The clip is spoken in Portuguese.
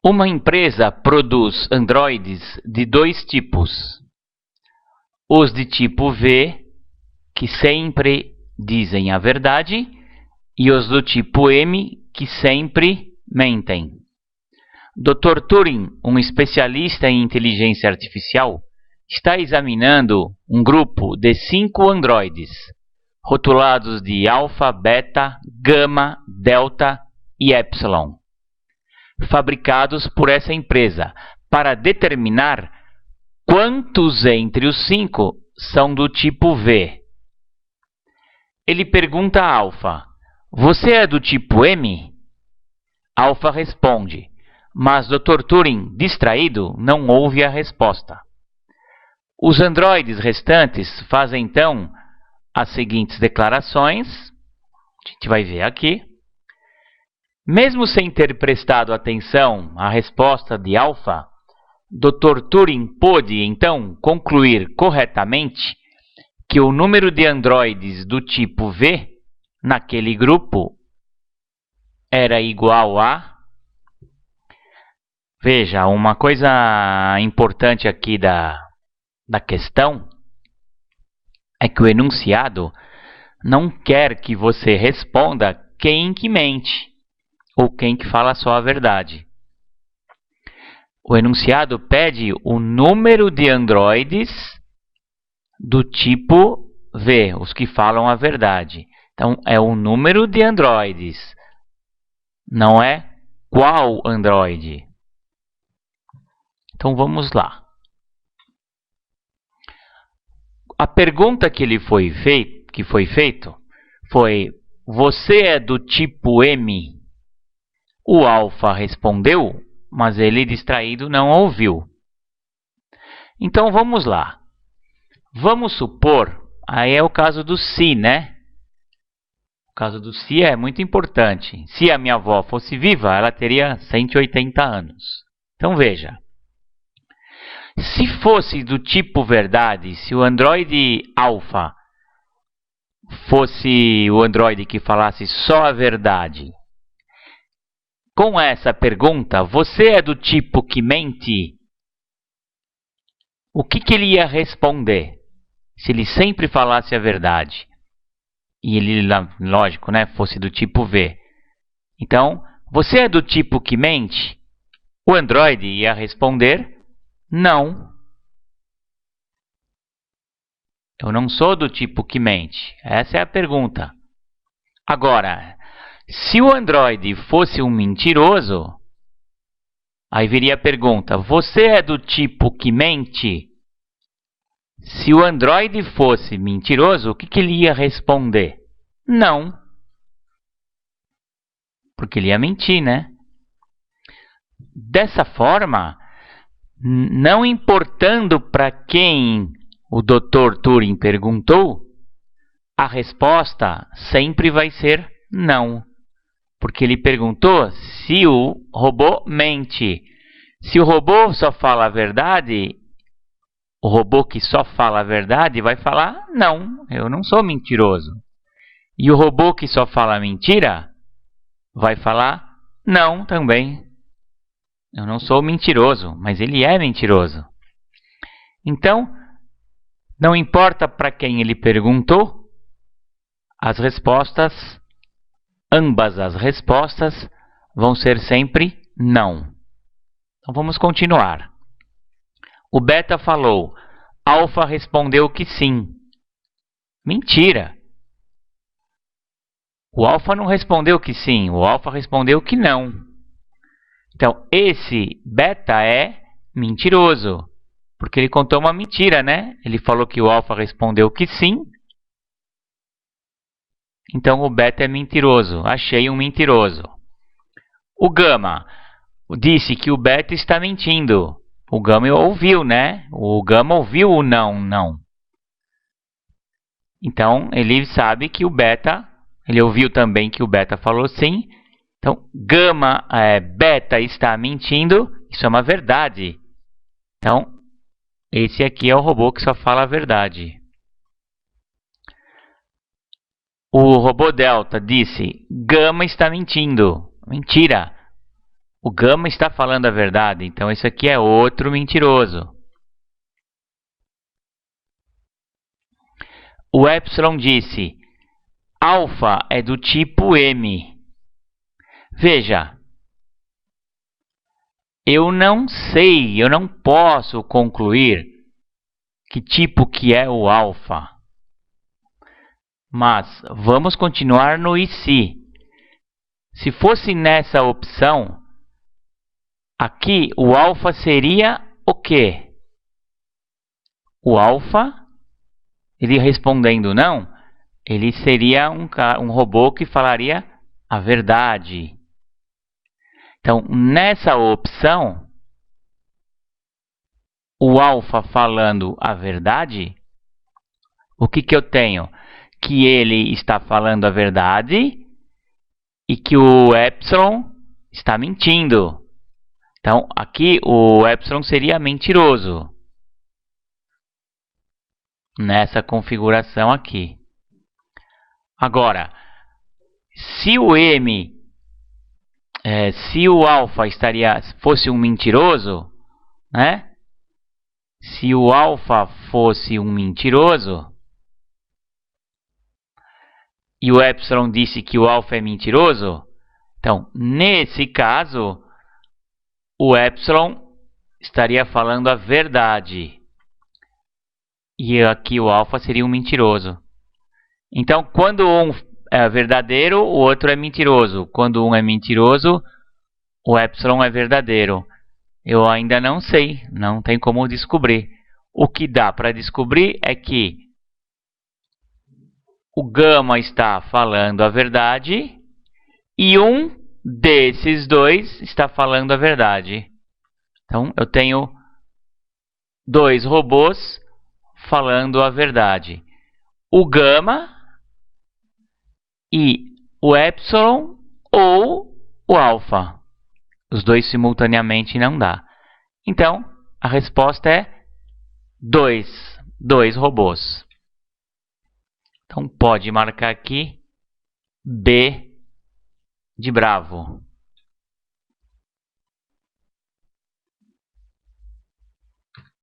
Uma empresa produz androides de dois tipos. Os de tipo V, que sempre dizem a verdade, e os do tipo M, que sempre mentem. Dr. Turing, um especialista em inteligência artificial, está examinando um grupo de 5 androides, rotulados de alfa, beta, gama, delta e epsilon, fabricados por essa empresa, para determinar quantos entre os 5 são do tipo V. Ele pergunta a Alpha: você é do tipo M? Alpha responde, mas Dr. Turing, distraído, não ouve a resposta. Os androides restantes fazem então as seguintes declarações. A gente vai ver aqui. Mesmo sem ter prestado atenção à resposta de Alpha, Dr. Turing pôde então concluir corretamente que o número de androides do tipo V naquele grupo era igual a... Veja, uma coisa importante aqui da questão é que o enunciado não quer que você responda quem que mente ou quem que fala só a verdade. O enunciado pede o número de androides do tipo V, os que falam a verdade. Então, é o número de androides, não é qual androide. Então, vamos lá. A pergunta que foi feito foi: você é do tipo M? O Alpha respondeu, mas ele, distraído, não ouviu. Então, vamos lá. Vamos supor, aí é o caso do se, né? O caso do se é muito importante. Se a minha avó fosse viva, ela teria 180 anos. Então, veja. Se fosse do tipo verdade, se o androide alfa fosse o androide que falasse só a verdade, com essa pergunta, você é do tipo que mente? O que ele ia responder se ele sempre falasse a verdade? E ele, lógico, né, fosse do tipo V. Então, você é do tipo que mente? O androide ia responder: não. Eu não sou do tipo que mente. Essa é a pergunta. Agora, se o androide fosse um mentiroso, aí viria a pergunta: você é do tipo que mente? Se o androide fosse mentiroso, o que ele ia responder? Não. Porque ele ia mentir, né? Dessa forma, não importando para quem o Dr. Turing perguntou, a resposta sempre vai ser não. Porque ele perguntou se o robô mente. Se o robô só fala a verdade, o robô que só fala a verdade vai falar: não, eu não sou mentiroso. E o robô que só fala mentira vai falar: não, também. Eu não sou mentiroso, mas ele é mentiroso. Então, não importa para quem ele perguntou, as respostas, ambas as respostas, vão ser sempre não. Então, vamos continuar. O beta falou, alfa respondeu que sim. Mentira! O alfa não respondeu que sim, o alfa respondeu que não. Então, esse beta é mentiroso, porque ele contou uma mentira, né? Ele falou que o alfa respondeu que sim, então o beta é mentiroso. Achei um mentiroso. O gama disse que o beta está mentindo. O gama ouviu, né? O gama ouviu o não, não. Então, ele sabe que o beta, ele ouviu também que o beta falou sim. Então, beta está mentindo, isso é uma verdade. Então, esse aqui é o robô que só fala a verdade. O robô delta disse, gama está mentindo. Mentira. O gama está falando a verdade, então esse aqui é outro mentiroso. O epsilon disse: alfa é do tipo M. Veja, eu não sei, eu não posso concluir que tipo que é o alfa. Mas vamos continuar no e se. Se fosse nessa opção, aqui o alfa seria o quê? O alfa, ele respondendo não, ele seria um robô que falaria a verdade. Então, nessa opção, o alfa falando a verdade, o que eu tenho? Que ele está falando a verdade e que o epsilon está mentindo. Então, aqui o epsilon seria mentiroso. Nessa configuração aqui. Agora, se o M, se o alfa fosse um mentiroso, né? Se o alfa fosse um mentiroso, e o epsilon disse que o alfa é mentiroso, então, nesse caso, o epsilon estaria falando a verdade. E aqui o alfa seria um mentiroso. Então, quando um é verdadeiro, o outro é mentiroso. Quando um é mentiroso, o epsilon é verdadeiro. Eu ainda não sei, não tem como descobrir. O que dá para descobrir é que o gama está falando a verdade e um desses dois está falando a verdade. Então, eu tenho dois robôs falando a verdade. O gama e o epsilon ou o alfa. Os dois simultaneamente não dá. Então, a resposta é dois robôs. Então, pode marcar aqui B de bravo.